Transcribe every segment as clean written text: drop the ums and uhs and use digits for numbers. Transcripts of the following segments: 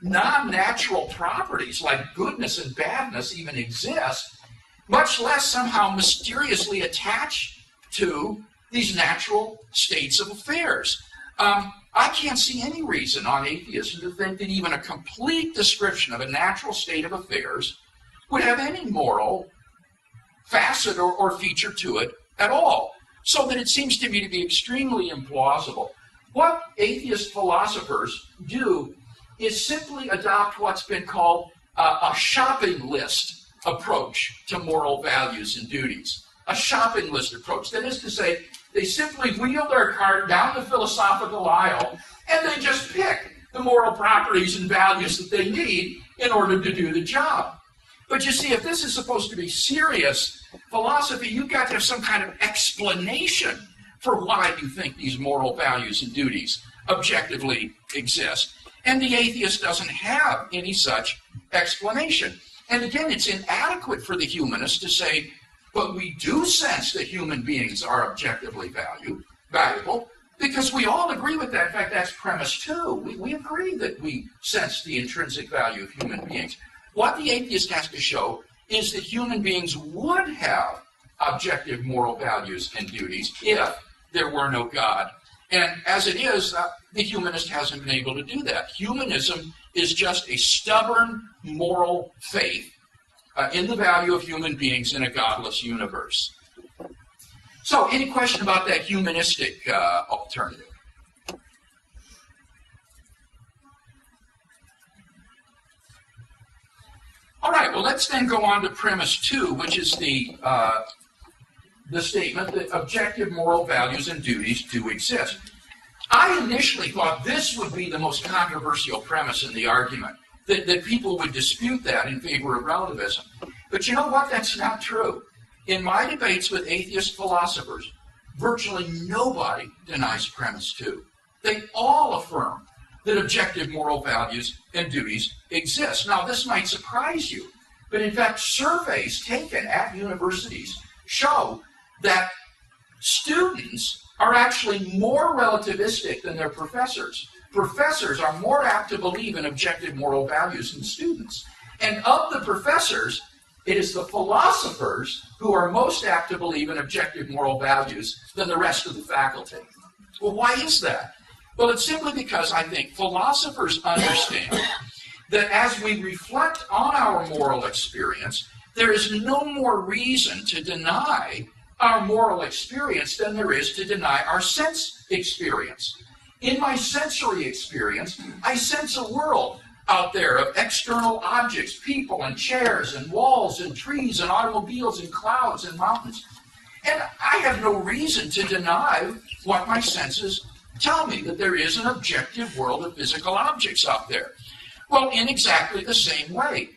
non-natural properties like goodness and badness even exist, much less somehow mysteriously attach to these natural states of affairs. I can't see any reason on atheism to think that even a complete description of a natural state of affairs would have any moral facet or feature to it at all. So that it seems to me to be extremely implausible. What atheist philosophers do is simply adopt what's been called a shopping list approach to moral values and duties. A shopping list approach. That is to say, they simply wheel their cart down the philosophical aisle and they just pick the moral properties and values that they need in order to do the job. But you see, if this is supposed to be serious philosophy, you've got to have some kind of explanation for why you think these moral values and duties objectively exist. And the atheist doesn't have any such explanation. And again, it's inadequate for the humanist to say, but we do sense that human beings are objectively valuable, because we all agree with that. In fact, that's premise 2. We agree that we sense the intrinsic value of human beings. What the atheist has to show is that human beings would have objective moral values and duties if there were no God. And as it is, the humanist hasn't been able to do that. Humanism is just a stubborn moral faith in the value of human beings in a godless universe. So, any question about that humanistic alternative? All right, well, let's then go on to premise 2, which is the statement that objective moral values and duties do exist. I initially thought this would be the most controversial premise in the argument, that people would dispute that in favor of relativism. But you know what? That's not true. In my debates with atheist philosophers, virtually nobody denies premise 2. They all affirm that objective moral values and duties exist. Now, this might surprise you, but in fact, surveys taken at universities show that students are actually more relativistic than their professors. Professors are more apt to believe in objective moral values than students. And of the professors, it is the philosophers who are most apt to believe in objective moral values than the rest of the faculty. Well, why is that? Well, it's simply because I think philosophers understand that as we reflect on our moral experience, there is no more reason to deny our moral experience than there is to deny our sense experience. In my sensory experience, I sense a world out there of external objects, people and chairs and walls and trees and automobiles and clouds and mountains. And I have no reason to deny what my senses tell me, that there is an objective world of physical objects out there. Well, in exactly the same way,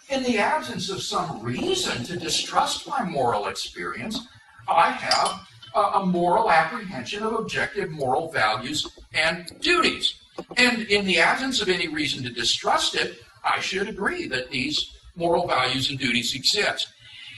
in the absence of some reason to distrust my moral experience, I have a moral apprehension of objective moral values and duties. And in the absence of any reason to distrust it, I should agree that these moral values and duties exist.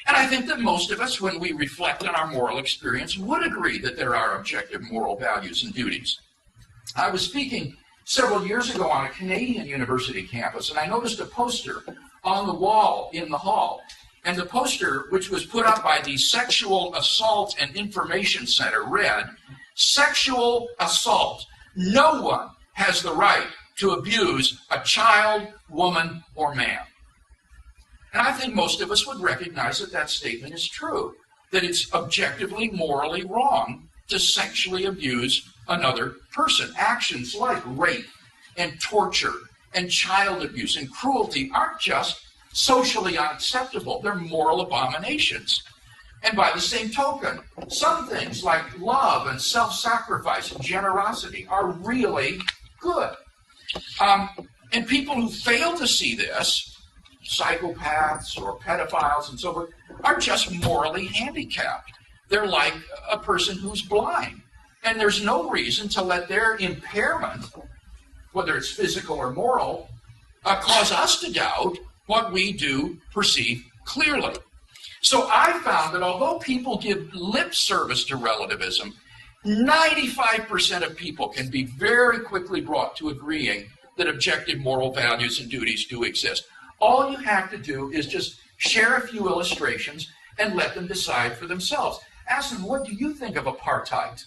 And I think that most of us, when we reflect on our moral experience, would agree that there are objective moral values and duties. I was speaking several years ago on a Canadian university campus, and I noticed a poster on the wall in the hall. And the poster, which was put up by the Sexual Assault and Information Center, read, "Sexual assault. No one has the right to abuse a child, woman, or man." And I think most of us would recognize that that statement is true, that it's objectively morally wrong to sexually abuse another person. Actions like rape and torture and child abuse and cruelty aren't just socially unacceptable, they're moral abominations. And by the same token, some things like love and self-sacrifice and generosity are really good. And people who fail to see this, psychopaths or pedophiles and so forth, are just morally handicapped. They're like a person who's blind. And there's no reason to let their impairment, whether it's physical or moral, cause us to doubt what we do perceive clearly. So I found that although people give lip service to relativism, 95% of people can be very quickly brought to agreeing that objective moral values and duties do exist. All you have to do is just share a few illustrations and let them decide for themselves. Ask them, what do you think of apartheid?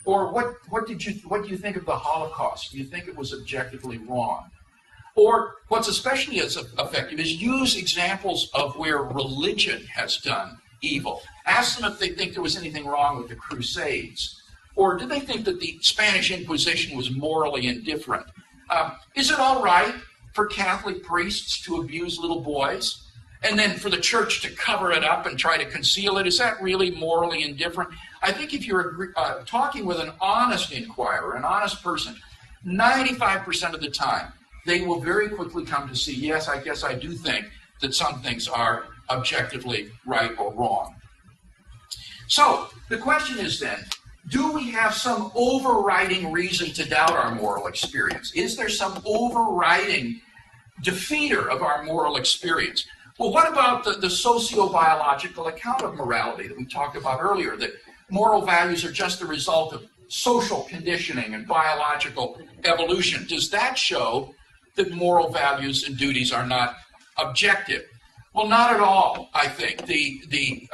Or what do you think of the Holocaust? Do you think it was objectively wrong? Or what's especially as effective is use examples of where religion has done evil. Ask them if they think there was anything wrong with the Crusades. Or do they think that the Spanish Inquisition was morally indifferent? Is it all right for Catholic priests to abuse little boys? And then for the church to cover it up and try to conceal it? Is that really morally indifferent? I think if you're talking with an honest inquirer, an honest person, 95% of the time, they will very quickly come to see, yes, I guess I do think that some things are objectively right or wrong. So the question is then, do we have some overriding reason to doubt our moral experience? Is there some overriding defeater of our moral experience? Well, what about the socio-biological account of morality that we talked about earlier, that moral values are just the result of social conditioning and biological evolution? Does that show that moral values and duties are not objective? Well, not at all, I think. The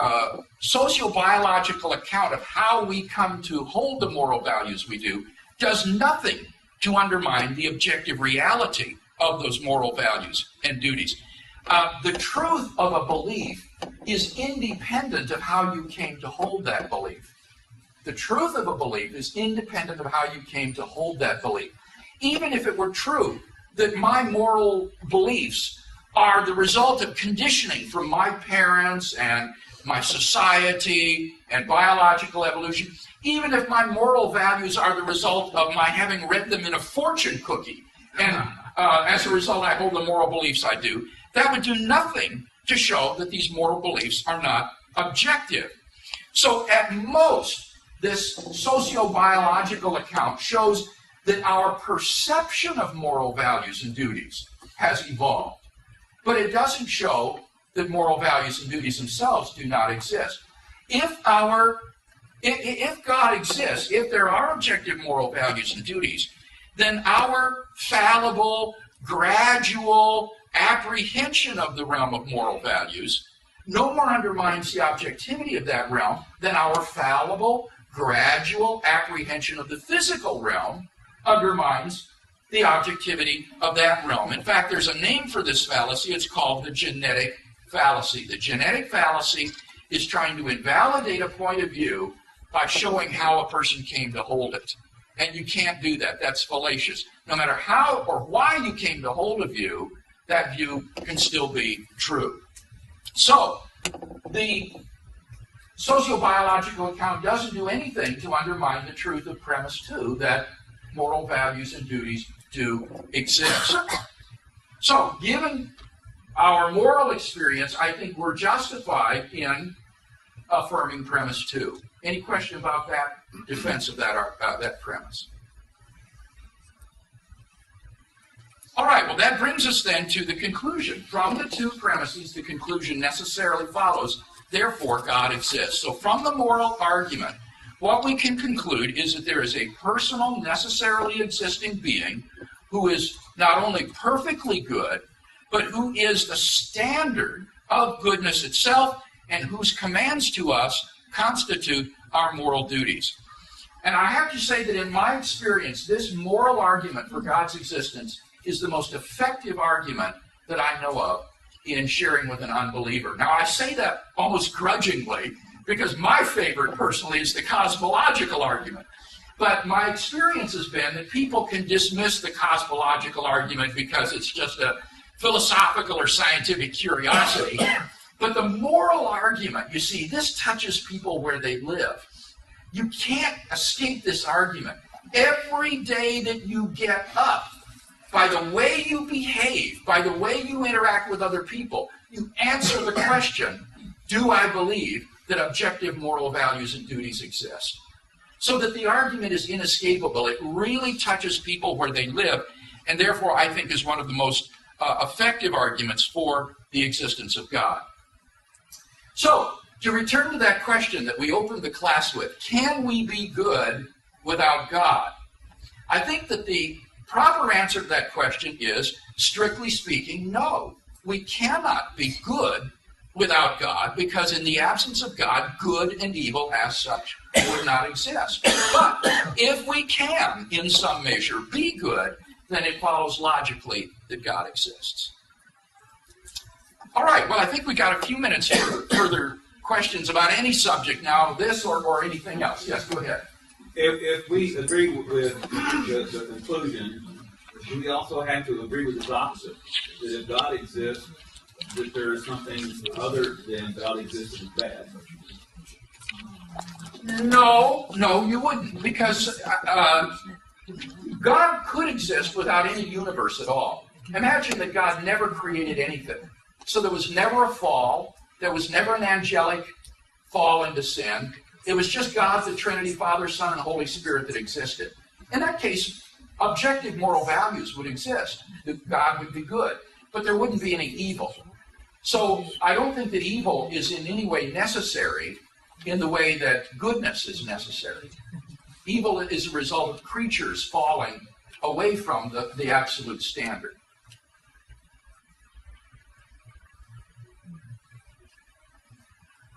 socio-biological account of how we come to hold the moral values we do does nothing to undermine the objective reality of those moral values and duties. The truth of a belief is independent of how you came to hold that belief. The truth of a belief is independent of how you came to hold that belief. Even if it were true that my moral beliefs are the result of conditioning from my parents and my society and biological evolution, even if my moral values are the result of my having read them in a fortune cookie, and as a result I hold the moral beliefs I do, that would do nothing to show that these moral beliefs are not objective. So at most, this socio-biological account shows that our perception of moral values and duties has evolved. But it doesn't show that moral values and duties themselves do not exist. If God exists, if there are objective moral values and duties, then our fallible, gradual apprehension of the realm of moral values no more undermines the objectivity of that realm than our fallible, gradual apprehension of the physical realm undermines the objectivity of that realm. In fact, there's a name for this fallacy. It's called the genetic fallacy. The genetic fallacy is trying to invalidate a point of view by showing how a person came to hold it. And you can't do that. That's fallacious. No matter how or why you came to hold a view, that view can still be true. So, the sociobiological account doesn't do anything to undermine the truth of premise 2, that moral values and duties do exist. So, given our moral experience, I think we're justified in affirming premise 2. Any question about that defense of that premise? All right, well, that brings us then to the conclusion. From the two premises, the conclusion necessarily follows, therefore, God exists. So from the moral argument, what we can conclude is that there is a personal, necessarily existing being who is not only perfectly good, but who is the standard of goodness itself and whose commands to us constitute our moral duties. And I have to say that in my experience, this moral argument for God's existence is the most effective argument that I know of in sharing with an unbeliever. Now, I say that almost grudgingly, because my favorite, personally, is the cosmological argument. But my experience has been that people can dismiss the cosmological argument because it's just a philosophical or scientific curiosity. But the moral argument, you see, this touches people where they live. You can't escape this argument. Every day that you get up, by the way you behave, by the way you interact with other people, you answer the question, do I believe that objective moral values and duties exist? So that the argument is inescapable. It really touches people where they live, and therefore I think is one of the most effective arguments for the existence of God. So, to return to that question that we opened the class with, can we be good without God? I think that the proper answer to that question is, strictly speaking, no. We cannot be good without God, because in the absence of God, good and evil as such would not exist. But if we can, in some measure, be good, then it follows logically that God exists. All right, well, I think we got a few minutes for further questions about any subject now, this or anything else. Yes, go ahead. If we agree with the conclusion, do we also have to agree with its opposite? That if God exists, that there is something other than God exists that is bad? No, you wouldn't, because God could exist without any universe at all. Imagine that God never created anything. So there was never a fall. There was never an angelic fall into sin. It was just God, the Trinity, Father, Son, and Holy Spirit that existed. In that case, objective moral values would exist. God would be good. But there wouldn't be any evil. So I don't think that evil is in any way necessary in the way that goodness is necessary. Evil is a result of creatures falling away from the absolute standard.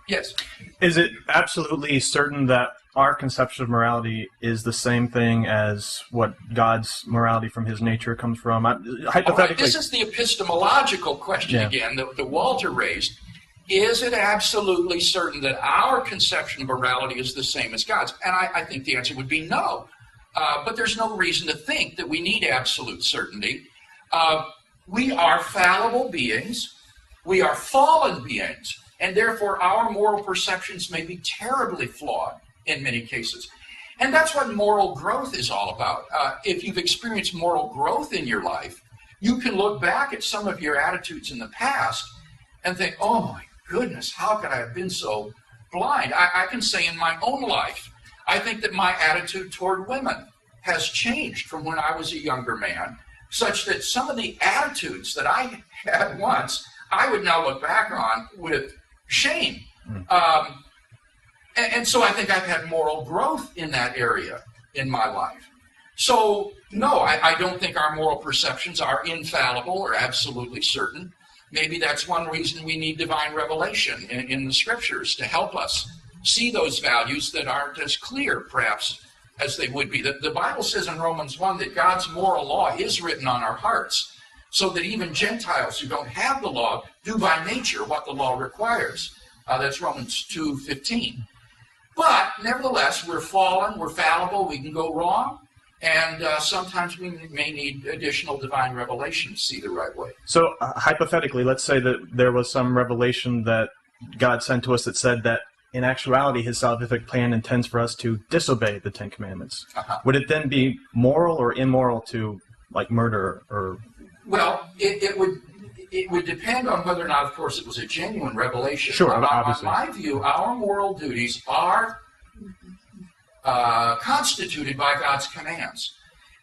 Yes? Is it absolutely certain that our conception of morality is the same thing as what God's morality from his nature comes from? Hypothetically, right, this is the epistemological question again that Walter raised. Is it absolutely certain that our conception of morality is the same as God's? And I think the answer would be no. But there's no reason to think that we need absolute certainty. We are fallible beings. We are fallen beings. And therefore, our moral perceptions may be terribly flawed in many cases. And that's what moral growth is all about. If you've experienced moral growth in your life, you can look back at some of your attitudes in the past and think, oh my goodness, how could I have been so blind? I can say in my own life, I think that my attitude toward women has changed from when I was a younger man, such that some of the attitudes that I had once, I would now look back on with shame. And so I think I've had moral growth in that area in my life. So, no, I don't think our moral perceptions are infallible or absolutely certain. Maybe that's one reason we need divine revelation in the Scriptures to help us see those values that aren't as clear, perhaps, as they would be. The Bible says in Romans 1 that God's moral law is written on our hearts, so that even Gentiles who don't have the law do by nature what the law requires. That's Romans 2:15. But nevertheless, we're fallen, we're fallible, we can go wrong, and sometimes we may need additional divine revelation to see the right way. So hypothetically, let's say that there was some revelation that God sent to us that said that in actuality his salvific plan intends for us to disobey the Ten Commandments. Would it then be moral or immoral to murder or... Well, it would depend on whether or not, of course, it was a genuine revelation. Sure, obviously. In my view, our moral duties are constituted by God's commands.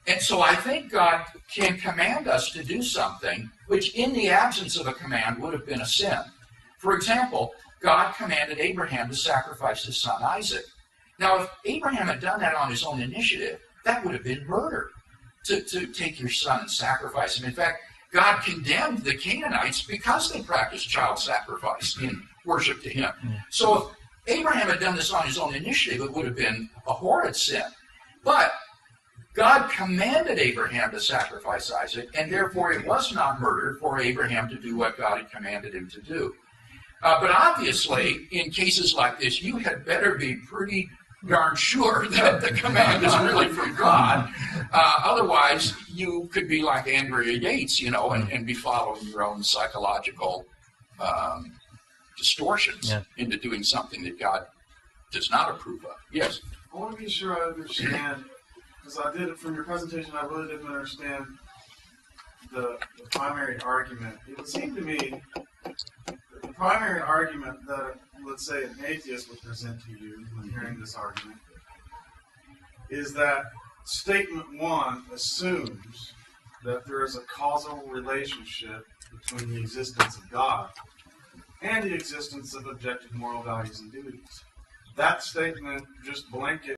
And so I think God can command us to do something which, in the absence of a command, would have been a sin. For example, God commanded Abraham to sacrifice his son Isaac. Now, if Abraham had done that on his own initiative, that would have been murder. To take your son and sacrifice him. In fact, God condemned the Canaanites because they practiced child sacrifice in worship to him. So if Abraham had done this on his own initiative, it would have been a horrid sin. But God commanded Abraham to sacrifice Isaac, and therefore it was not murder for Abraham to do what God had commanded him to do. But obviously, in cases like this, you had better be pretty darn sure that the command is really from God. Otherwise, you could be like Andrea Yates, and be following your own psychological distortions into doing something that God does not approve of. Yes? I want to be sure I understand, because I did it from your presentation, I really didn't understand the primary argument. It would seem to me the primary argument that, let's say, an atheist would present to you when hearing this argument is that statement one assumes that there is a causal relationship between the existence of God and the existence of objective moral values and duties. That statement just blanket